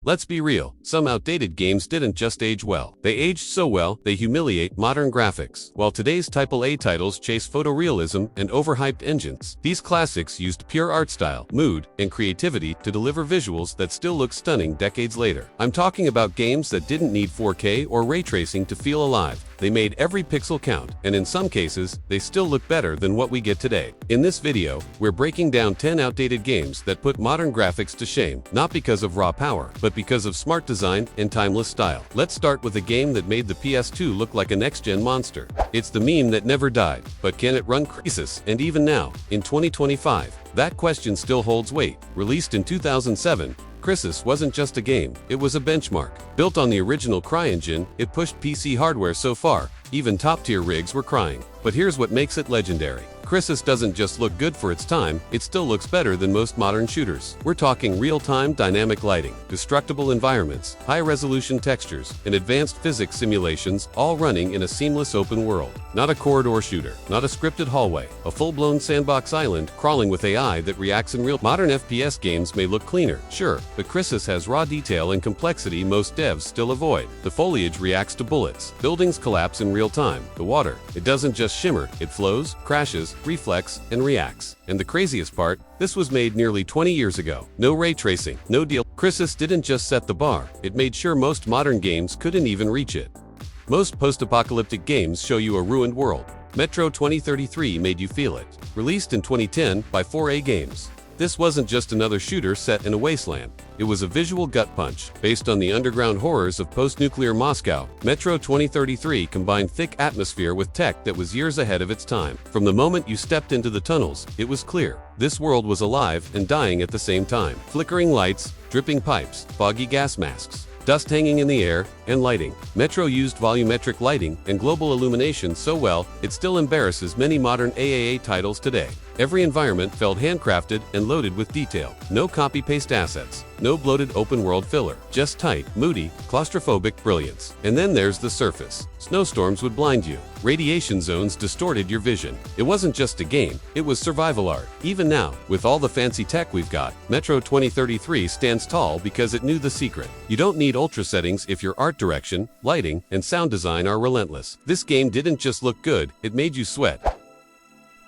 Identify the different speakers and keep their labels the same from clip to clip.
Speaker 1: Let's be real, some outdated games didn't just age well. They aged so well, they humiliate modern graphics. While today's AAA titles chase photorealism and overhyped engines, these classics used pure art style, mood, and creativity to deliver visuals that still look stunning decades later. I'm talking about games that didn't need 4K or ray tracing to feel alive. They made every pixel count, and in some cases, they still look better than what we get today. In this video, we're breaking down 10 outdated games that put modern graphics to shame, not because of raw power, but because of smart design and timeless style. Let's start with a game that made the PS2 look like a next-gen monster. It's the meme that never died, but can it run Crysis? And even now, in 2025, that question still holds weight. Released in 2007, Crysis wasn't just a game, it was a benchmark. Built on the original CryEngine, it pushed PC hardware so far, even top-tier rigs were crying. But here's what makes it legendary. Crysis doesn't just look good for its time, it still looks better than most modern shooters. We're talking real-time dynamic lighting, destructible environments, high-resolution textures, and advanced physics simulations, all running in a seamless open world. Not a corridor shooter, not a scripted hallway, a full-blown sandbox island crawling with AI that reacts in real. Modern FPS games may look cleaner, sure, but Crysis has raw detail and complexity most devs still avoid. The foliage reacts to bullets, buildings collapse in real time, the water, it doesn't just shimmer, it flows, crashes, reflects, and reacts. And the craziest part, this was made nearly 20 years ago. No ray tracing, no deal. Crysis didn't just set the bar, it made sure most modern games couldn't even reach it. Most post-apocalyptic games show you a ruined world. Metro 2033 made you feel it. Released in 2010 by 4A Games. This wasn't just another shooter set in a wasteland. It was a visual gut punch. Based on the underground horrors of post-nuclear Moscow, Metro 2033 combined thick atmosphere with tech that was years ahead of its time. From the moment you stepped into the tunnels, it was clear. This world was alive and dying at the same time. Flickering lights, dripping pipes, foggy gas masks, dust hanging in the air, and lighting. Metro used volumetric lighting and global illumination so well, it still embarrasses many modern AAA titles today. Every environment felt handcrafted and loaded with detail. No copy-paste assets. No bloated open-world filler. Just tight, moody, claustrophobic brilliance. And then there's the surface. Snowstorms would blind you. Radiation zones distorted your vision. It wasn't just a game, it was survival art. Even now, with all the fancy tech we've got, Metro 2033 stands tall because it knew the secret. You don't need ultra settings if your art direction, lighting, and sound design are relentless. This game didn't just look good, it made you sweat.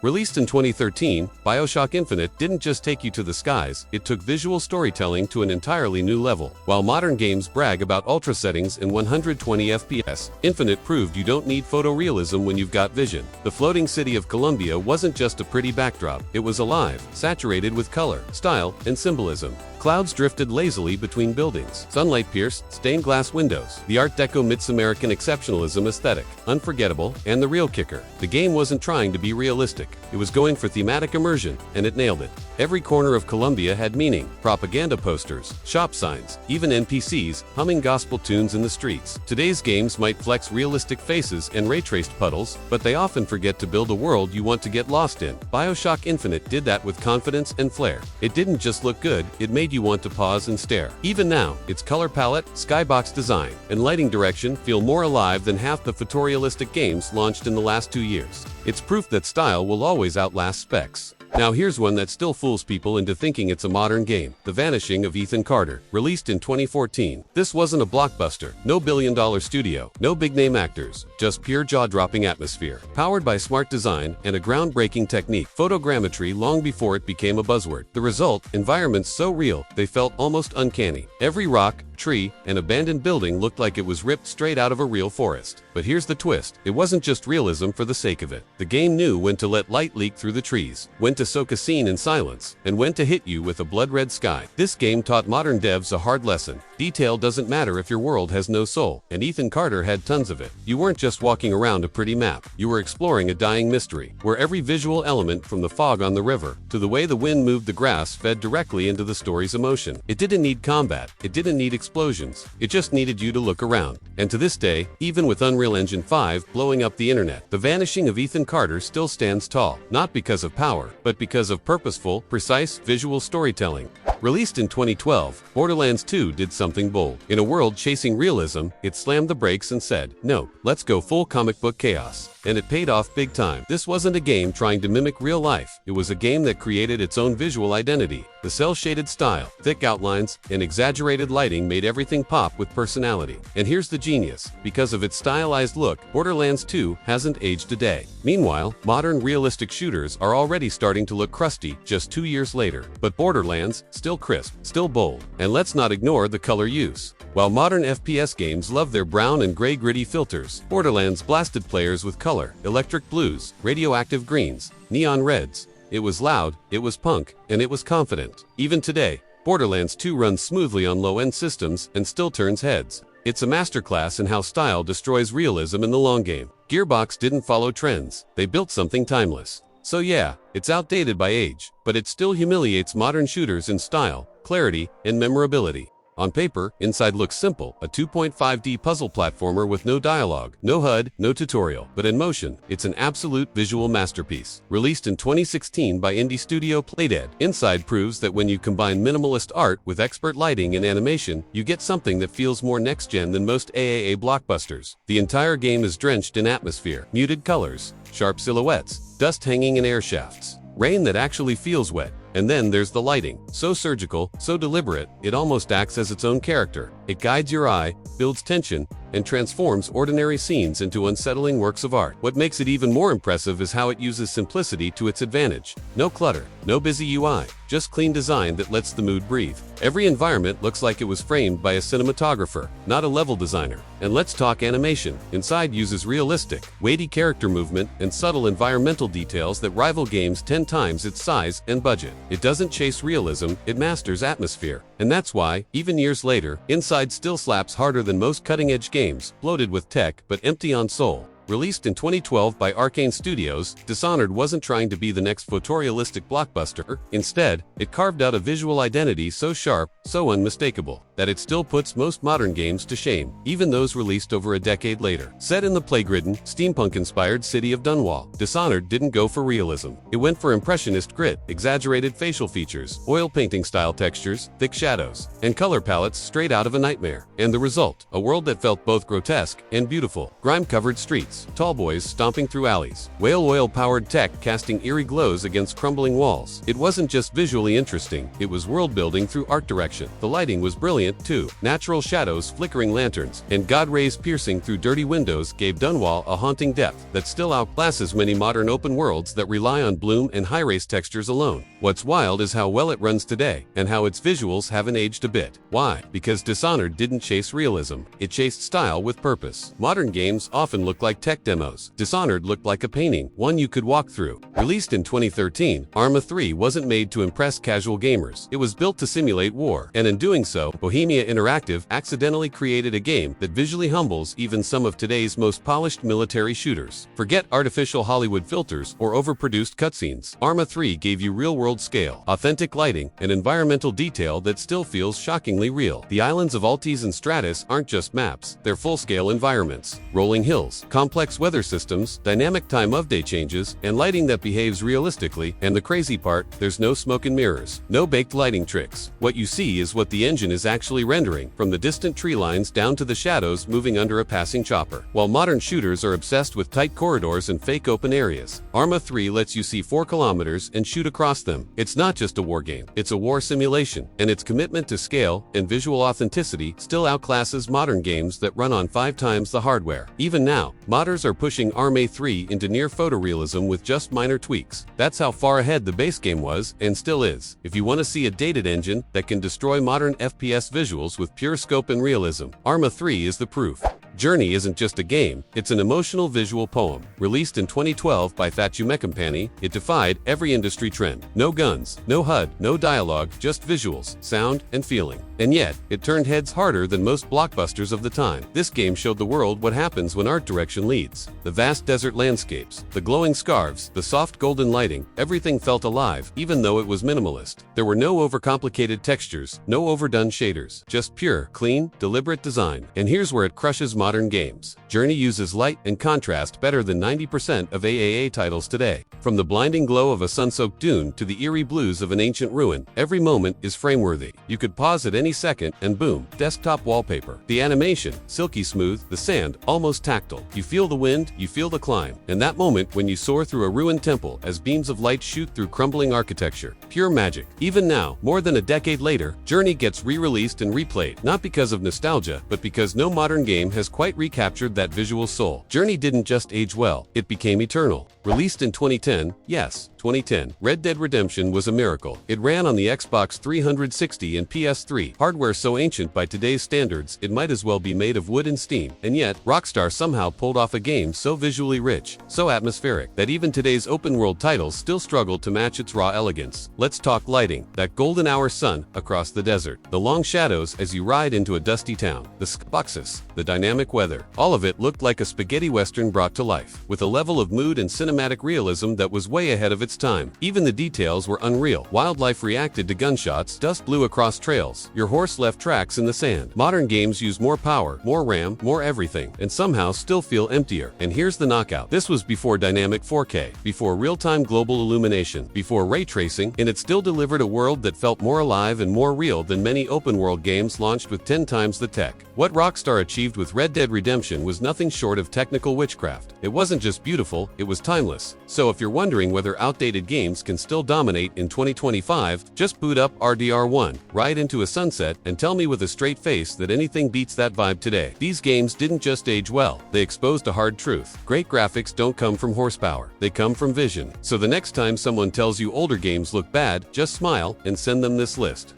Speaker 1: Released in 2013, Bioshock Infinite didn't just take you to the skies, it took visual storytelling to an entirely new level. While modern games brag about ultra settings and 120 FPS, Infinite proved you don't need photorealism when you've got vision. The floating city of Columbia wasn't just a pretty backdrop, it was alive, saturated with color, style, and symbolism. Clouds drifted lazily between buildings. Sunlight pierced stained glass windows. The Art Deco meets American exceptionalism aesthetic. Unforgettable, and the real kicker. The game wasn't trying to be realistic. It was going for thematic immersion, and it nailed it. Every corner of Columbia had meaning. Propaganda posters, shop signs, even NPCs humming gospel tunes in the streets. Today's games might flex realistic faces and ray-traced puddles, but they often forget to build a world you want to get lost in. Bioshock Infinite did that with confidence and flair. It didn't just look good, it made you want to pause and stare. Even now, its color palette, skybox design, and lighting direction feel more alive than half the photorealistic games launched in the last 2 years. It's proof that style will always outlast specs. Now here's one that still fools people into thinking it's a modern game. The Vanishing of Ethan Carter, released in 2014. This wasn't a blockbuster, no billion-dollar studio, no big-name actors, just pure jaw-dropping atmosphere. Powered by smart design and a groundbreaking technique, photogrammetry long before it became a buzzword. The result, environments so real, they felt almost uncanny. Every rock, tree, and abandoned building looked like it was ripped straight out of a real forest. But here's the twist. It wasn't just realism for the sake of it. The game knew when to let light leak through the trees, when to soak a scene in silence, and when to hit you with a blood-red sky. This game taught modern devs a hard lesson. Detail doesn't matter if your world has no soul, and Ethan Carter had tons of it. You weren't just walking around a pretty map. You were exploring a dying mystery, where every visual element from the fog on the river to the way the wind moved the grass fed directly into the story's emotion. It didn't need combat. It didn't need explosions. It just needed you to look around. And to this day, even with Unreal Engine 5 blowing up the internet, The Vanishing of Ethan Carter still stands tall. Not because of power, but because of purposeful, precise visual storytelling. Released in 2012, Borderlands 2 did something bold. In a world chasing realism, it slammed the brakes and said, "No, let's go full comic book chaos." And it paid off big time. This wasn't a game trying to mimic real life. It was a game that created its own visual identity. The cel-shaded style, thick outlines, and exaggerated lighting made everything pop with personality. And here's the genius. Because of its stylized look, Borderlands 2 hasn't aged a day. Meanwhile, modern realistic shooters are already starting to look crusty just 2 years later. But Borderlands, still crisp, still bold. And let's not ignore the color use. While modern FPS games love their brown and gray gritty filters, Borderlands blasted players with color, electric blues, radioactive greens, neon reds. It was loud, it was punk, and it was confident. Even today, Borderlands 2 runs smoothly on low-end systems and still turns heads. It's a masterclass in how style destroys realism in the long game. Gearbox didn't follow trends, they built something timeless. So yeah, it's outdated by age, but it still humiliates modern shooters in style, clarity, and memorability. On paper, Inside looks simple, a 2.5D puzzle platformer with no dialogue, no HUD, no tutorial. But in motion, it's an absolute visual masterpiece. Released in 2016 by indie studio Playdead, Inside proves that when you combine minimalist art with expert lighting and animation, you get something that feels more next-gen than most AAA blockbusters. The entire game is drenched in atmosphere, muted colors, sharp silhouettes, dust hanging in air shafts, rain that actually feels wet. And then there's the lighting, so surgical, so deliberate, it almost acts as its own character. It guides your eye, builds tension, and transforms ordinary scenes into unsettling works of art. What makes it even more impressive is how it uses simplicity to its advantage. No clutter, no busy UI, just clean design that lets the mood breathe. Every environment looks like it was framed by a cinematographer, not a level designer. And let's talk animation. Inside uses realistic, weighty character movement and subtle environmental details that rival games 10 times its size and budget. It doesn't chase realism, it masters atmosphere. And that's why, even years later, Inside still slaps harder than most cutting-edge games, bloated with tech but empty on soul. Released in 2012 by Arcane Studios, Dishonored wasn't trying to be the next photorealistic blockbuster. Instead, it carved out a visual identity so sharp, so unmistakable, that it still puts most modern games to shame, even those released over a decade later. Set in the plague-ridden, steampunk-inspired city of Dunwall, Dishonored didn't go for realism. It went for impressionist grit, exaggerated facial features, oil painting-style textures, thick shadows, and color palettes straight out of a nightmare. And the result, a world that felt both grotesque and beautiful. Grime-covered streets, tall boys stomping through alleys, whale oil-powered tech casting eerie glows against crumbling walls. It wasn't just visually interesting, it was world-building through art direction. The lighting was brilliant, too. Natural shadows, flickering lanterns, and God rays piercing through dirty windows gave Dunwall a haunting depth that still outclasses many modern open worlds that rely on bloom and high-res textures alone. What's wild is how well it runs today, and how its visuals haven't aged a bit. Why? Because Dishonored didn't chase realism, it chased style with purpose. Modern games often look like tech demos. Dishonored looked like a painting, one you could walk through. Released in 2013, Arma III wasn't made to impress casual gamers. It was built to simulate war, and in doing so, Bohemia Interactive accidentally created a game that visually humbles even some of today's most polished military shooters. Forget artificial Hollywood filters or overproduced cutscenes. Arma III gave you real-world scale, authentic lighting, and environmental detail that still feels shockingly real. The islands of Altis and Stratus aren't just maps, they're full-scale environments. Rolling hills, complex weather systems, dynamic time of day changes, and lighting that behaves realistically. And the crazy part, there's no smoke and mirrors, no baked lighting tricks. What you see is what the engine is actually rendering, from the distant tree lines down to the shadows moving under a passing chopper. While modern shooters are obsessed with tight corridors and fake open areas, Arma 3 lets you see 4 kilometers and shoot across them. It's not just a war game, it's a war simulation, and its commitment to scale and visual authenticity still outclasses modern games that run on 5 times the hardware. Even now, modders are pushing Arma 3 into near photorealism with just minor tweaks. That's how far ahead the base game was, and still is. If you want to see a dated engine that can destroy modern FPS visuals with pure scope and realism, Arma 3 is the proof. Journey isn't just a game, it's an emotional visual poem. Released in 2012 by Fatsume Company, it defied every industry trend. No guns, no HUD, no dialogue, just visuals, sound, and feeling. And yet, it turned heads harder than most blockbusters of the time. This game showed the world what happens when art direction leads. The vast desert landscapes, the glowing scarves, the soft golden lighting, everything felt alive, even though it was minimalist. There were no overcomplicated textures, no overdone shaders, just pure, clean, deliberate design. And here's where it crushes modern games. Journey uses light and contrast better than 90% of AAA titles today. From the blinding glow of a sun-soaked dune to the eerie blues of an ancient ruin, every moment is frame-worthy. You could pause at any second and boom, desktop wallpaper. The animation, silky smooth, the sand, almost tactile. You feel the wind, you feel the climb. And that moment when you soar through a ruined temple as beams of light shoot through crumbling architecture. Pure magic. Even now, more than a decade later, Journey gets re-released and replayed, not because of nostalgia, but because no modern game has quite recaptured that visual soul. Journey didn't just age well, it became eternal. Released in 2010, yes, 2010, Red Dead Redemption was a miracle. It ran on the Xbox 360 and PS3, hardware so ancient by today's standards it might as well be made of wood and steam. And yet, Rockstar somehow pulled off a game so visually rich, so atmospheric, that even today's open-world titles still struggle to match its raw elegance. Let's talk lighting. That golden hour sun across the desert, the long shadows as you ride into a dusty town, the skyboxes, the dynamic weather. All of it looked like a spaghetti western brought to life, with a level of mood and cinematic realism that was way ahead of its time. Even the details were unreal. Wildlife reacted to gunshots, dust blew across trails, your horse left tracks in the sand. Modern games use more power, more RAM, more everything, and somehow still feel emptier. And here's the knockout. This was before dynamic 4K, before real-time global illumination, before ray tracing, and it still delivered a world that felt more alive and more real than many open-world games launched with 10 times the tech. What Rockstar achieved with Red Dead Redemption was nothing short of technical witchcraft. It wasn't just beautiful, it was timeless. So if you're wondering whether outdated games can still dominate in 2025, just boot up RDR1, ride into a sunset, and tell me with a straight face that anything beats that vibe today. These games didn't just age well, they exposed a hard truth. Great graphics don't come from horsepower, they come from vision. So the next time someone tells you older games look bad, just smile and send them this list.